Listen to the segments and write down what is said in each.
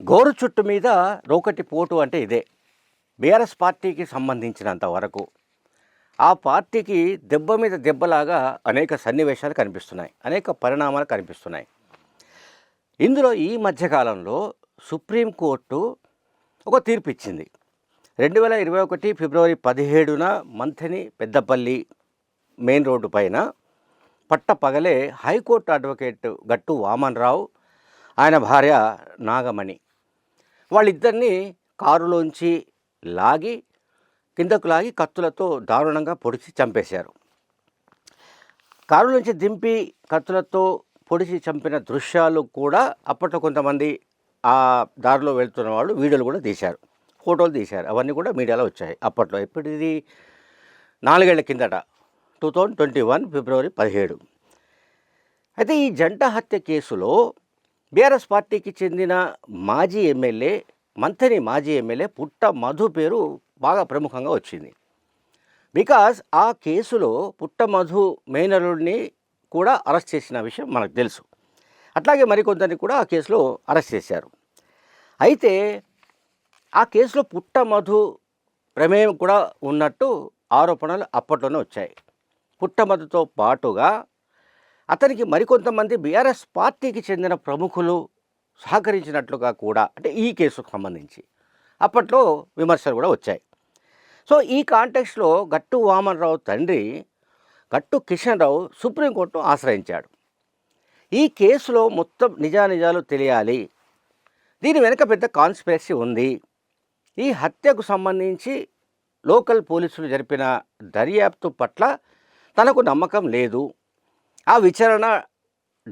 గోరు చుట్టు మీద రోకటి పోటు అంటే ఇదే. బీఆర్ఎస్ పార్టీకి సంబంధించినంత వరకు ఆ పార్టీకి దెబ్బ మీద దెబ్బలాగా అనేక సన్నివేశాలు కనిపిస్తున్నాయి, అనేక పరిణామాలు కనిపిస్తున్నాయి. ఇందులో ఈ మధ్యకాలంలో సుప్రీంకోర్టు ఒక తీర్పు ఇచ్చింది. 2021 ఫిబ్రవరి 17న మంథని పెద్దపల్లి మెయిన్ రోడ్డు పైన పట్టపగలే హైకోర్టు అడ్వకేట్ గట్టు వామన్రావు, ఆయన భార్య నాగమణి, వాళ్ళిద్దరినీ కారులోంచి కిందకు లాగి కత్తులతో దారుణంగా పొడిచి చంపేశారు. కారులోంచి దింపి కత్తులతో పొడిచి చంపిన దృశ్యాలు కూడా అప్పట్లో కొంతమంది ఆ దారిలో వెళ్తున్న వాళ్ళు వీడియోలు కూడా తీశారు, ఫోటోలు తీశారు. అవన్నీ కూడా మీడియాలో వచ్చాయి అప్పట్లో. ఇప్పుడు ఇది 4 ఏళ్ల కిందట, 2021 ఫిబ్రవరి 17. అయితే ఈ జంట హత్య కేసులో బీఆర్ఎస్ పార్టీకి చెందిన మంథని మాజీ ఎమ్మెల్యే పుట్ట మధు పేరు బాగా ప్రముఖంగా వచ్చింది. బికాజ్ ఆ కేసులో పుట్ట మధు మేనరుడిని కూడా అరెస్ట్ చేసిన విషయం మనకు తెలుసు. అట్లాగే మరికొందరిని కూడా ఆ కేసులో అరెస్ట్ చేశారు. అయితే ఆ కేసులో పుట్ట మధు ప్రమేయం కూడా ఉన్నట్టు ఆరోపణలు అప్పట్లోనే వచ్చాయి. పుట్ట మధుతో పాటుగా అతనికి మరికొంతమంది బీఆర్ఎస్ పార్టీకి చెందిన ప్రముఖులు సహకరించినట్లుగా కూడా, అంటే ఈ కేసుకు సంబంధించి అప్పట్లో విమర్శలు కూడా వచ్చాయి. సో ఈ కాంటెక్స్లో గట్టు వామన్రావు తండ్రి గట్టు కిషన్ రావు సుప్రీంకోర్టును ఆశ్రయించాడు. ఈ కేసులో మొత్తం నిజానిజాలు తెలియాలి, దీని వెనుక పెద్ద కాన్స్పిరసీ ఉంది, ఈ హత్యకు సంబంధించి లోకల్ పోలీసులు జరిపిన దర్యాప్తు పట్ల తనకు నమ్మకం లేదు, ఆ విచారణ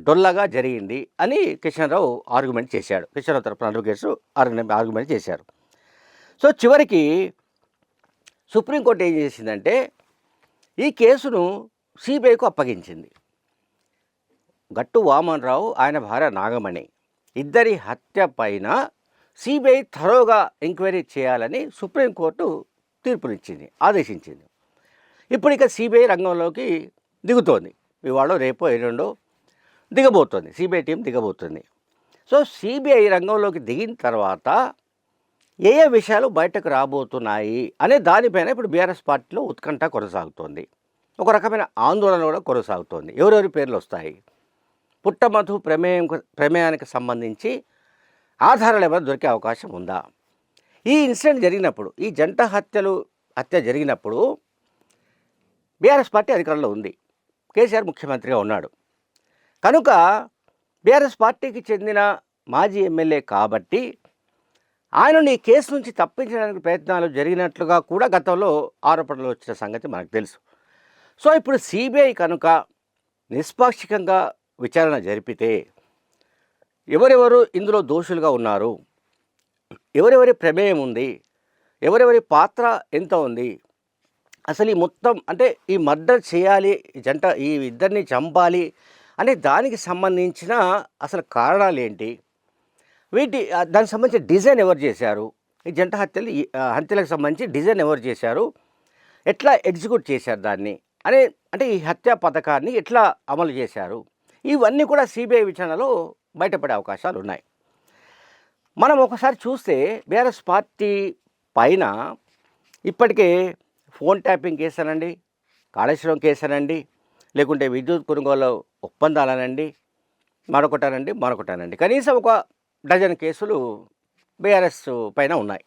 డొల్లగా జరిగింది అని కిషన్ రావు ఆర్గ్యుమెంట్ చేశాడు. కిషన్ రావు తరపున అడ్వకేట్స్ ఆర్గ్యుమెంట్ చేశారు. సో చివరికి సుప్రీంకోర్టు ఏం చేసిందంటే ఈ కేసును సిబిఐకు అప్పగించింది. గట్టు వామన్రావు, ఆయన భార్య నాగమణి ఇద్దరి హత్య పైన సిబిఐ థరోగా ఎంక్వైరీ చేయాలని సుప్రీంకోర్టు తీర్పునిచ్చింది, ఆదేశించింది. ఇప్పుడు ఇక సిబిఐ రంగంలోకి దిగుతోంది. ఇవాళ రేపో ఎల్లుండో దిగబోతోంది, సిబిఐ టీం దిగబోతుంది. సో సిబిఐ రంగంలోకి దిగిన తర్వాత ఏ విషయాలు బయటకు రాబోతున్నాయి అనే దానిపైన ఇప్పుడు బీఆర్ఎస్ పార్టీలో ఉత్కంఠ కొనసాగుతోంది, ఒక రకమైన ఆందోళన కూడా కొనసాగుతోంది. ఎవరెవరి పేర్లు వస్తాయి, పుట్టమధు ప్రమేయానికి సంబంధించి ఆధారాలు ఏమైనా దొరికే అవకాశం ఉందా? ఈ ఇన్సిడెంట్ జరిగినప్పుడు, ఈ జంట హత్య జరిగినప్పుడు బీఆర్ఎస్ పార్టీ అధికారంలో ఉంది, కేసీఆర్ ముఖ్యమంత్రిగా ఉన్నాడు. కనుక బీఆర్ఎస్ పార్టీకి చెందిన మాజీ ఎమ్మెల్యే కాబట్టి ఆయనను ఈ కేసు నుంచి తప్పించడానికి ప్రయత్నాలు జరిగినట్లుగా కూడా గతంలో ఆరోపణలు వచ్చిన సంగతి మనకు తెలుసు. సో ఇప్పుడు సిబిఐ కనుక నిష్పాక్షికంగా విచారణ జరిపితే ఎవరెవరు ఇందులో దోషులుగా ఉన్నారు, ఎవరెవరి ప్రమేయం ఉంది, ఎవరెవరి పాత్ర ఎంత ఉంది, అసలు ఈ మొత్తం అంటే ఈ మర్డర్ చేయాలి, ఈ ఇద్దరిని చంపాలి అనే దానికి సంబంధించిన అసలు కారణాలు ఏంటి, దానికి సంబంధించిన డిజైన్ ఎవరు చేశారు, ఈ జంట హత్యలకు సంబంధించి డిజైన్ ఎవరు చేశారు, ఎట్లా ఎగ్జిక్యూట్ చేశారు దాన్ని అంటే ఈ హత్యా పథకాన్ని ఎట్లా అమలు చేశారు, ఇవన్నీ కూడా సిబిఐ విచారణలో బయటపడే అవకాశాలు ఉన్నాయి. మనం ఒకసారి చూస్తే బీఆర్ఎస్ పార్టీ పైన ఇప్పటికే ఫోన్ ట్యాపింగ్ కేసానండి, కాళేశ్వరం కేసానండి, లేకుంటే విద్యుత్ కొనుగోలు ఒప్పందాలనండి, మరొకటానండి, కనీసం ఒక డజన్ కేసులు బీఆర్ఎస్ పైన ఉన్నాయి,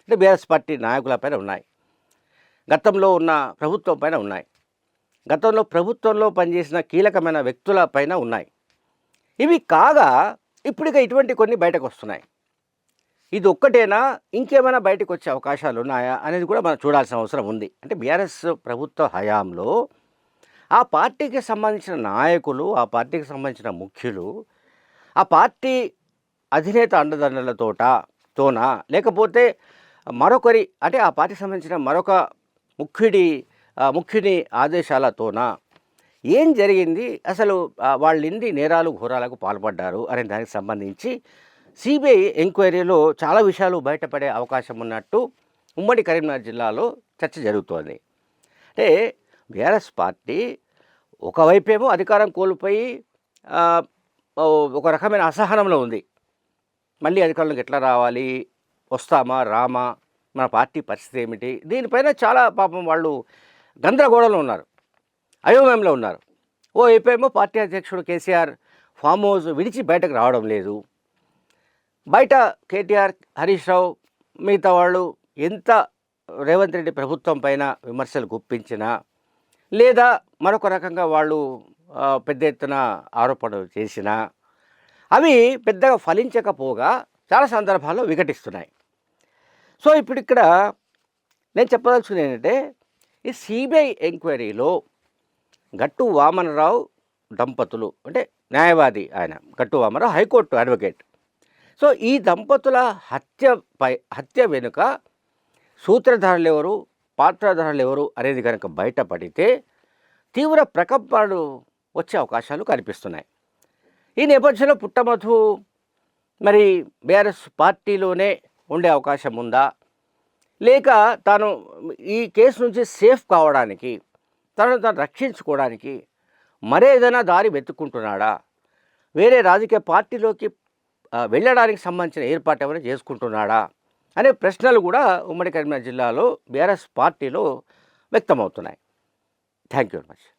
అంటే బీఆర్ఎస్ పార్టీ నాయకుల పైన ఉన్నాయి, గతంలో ఉన్న ప్రభుత్వం పైన ఉన్నాయి, గతంలో ప్రభుత్వంలో పనిచేసిన కీలకమైన వ్యక్తుల పైన ఉన్నాయి. ఇవి కాగా ఇప్పుడిక ఇటువంటి కొన్ని బయటకు వస్తున్నాయి. ఇది ఒక్కటేనా, ఇంకేమైనా బయటకు వచ్చే అవకాశాలు ఉన్నాయా అనేది కూడా మనం చూడాల్సిన అవసరం ఉంది. అంటే బీఆర్ఎస్ ప్రభుత్వ హయాంలో ఆ పార్టీకి సంబంధించిన నాయకులు, ఆ పార్టీకి సంబంధించిన ముఖ్యులు, ఆ పార్టీ అధినేత అండదండలతోనా లేకపోతే మరొకరి, అంటే ఆ పార్టీకి సంబంధించిన మరొక ముఖ్యుని ఆదేశాలతోనా ఏం జరిగింది, అసలు వాళ్ళు ఎన్ని నేరాలు ఘోరాలకు పాల్పడ్డారు అనే దానికి సంబంధించి సిబిఐ ఎంక్వైరీలో చాలా విషయాలు బయటపడే అవకాశం ఉన్నట్టు ఉమ్మడి కరీంనగర్ జిల్లాలో చర్చ జరుగుతోంది. అంటే బీఆర్ఎస్ పార్టీ ఒకవైపేమో అధికారం కోల్పోయి ఒక రకమైన అసహనంలో ఉంది, మళ్ళీ అధికారంలోకి ఎట్లా రావాలి, వస్తామా రామా, మన పార్టీ పరిస్థితి ఏమిటి, దీనిపైన చాలా పాపం వాళ్ళు గందరగోళంలో ఉన్నారు, అయోమయంలో ఉన్నారు. ఓ వైపేమో పార్టీ అధ్యక్షుడు కేసీఆర్ ఫామ్ హౌస్ విడిచి బయటకు రావడం లేదు. బయట కేటీఆర్, హరీష్ రావు, మిగతా వాళ్ళు ఎంత రేవంత్ రెడ్డి ప్రభుత్వం పైన విమర్శలు గుప్పించినా లేదా మరొక రకంగా వాళ్ళు పెద్ద ఎత్తున ఆరోపణలు చేసినా అవి పెద్దగా ఫలించకపోగా చాలా సందర్భాల్లో వికటిస్తున్నాయి. సో ఇప్పుడు ఇక్కడ నేను చెప్పదలుచుకుంది ఏంటంటే, ఈ సిబిఐ ఎంక్వైరీలో గట్టు వామనరావు దంపతులు, అంటే న్యాయవాది ఆయన గట్టు వామనరావు, హైకోర్టు అడ్వకేట్. సో ఈ దంపతుల హత్య వెనుక సూత్రధారులు ఎవరు, పాత్రధారులు ఎవరు అనేది కనుక బయటపడితే తీవ్ర ప్రకంపనలు వచ్చే అవకాశాలు కనిపిస్తున్నాయి. ఈ నేపథ్యంలో పుట్టమధు మరి బీఆర్ఎస్ పార్టీలోనే ఉండే అవకాశం ఉందా, లేక తాను ఈ కేసు నుంచి సేఫ్ కావడానికి, తనను తాను రక్షించుకోవడానికి మరేదైనా దారి వెతుక్కుంటున్నాడా, వేరే రాజకీయ పార్టీలోకి వెళ్ళడానికి సంబంధించిన ఏర్పాటు ఏమైనా చేసుకుంటున్నాడా అనే ప్రశ్నలు కూడా ఉమ్మడి కరీంనగర్ జిల్లాలో బీఆర్ఎస్ పార్టీలో వ్యక్తమవుతున్నాయి. Thank you very much.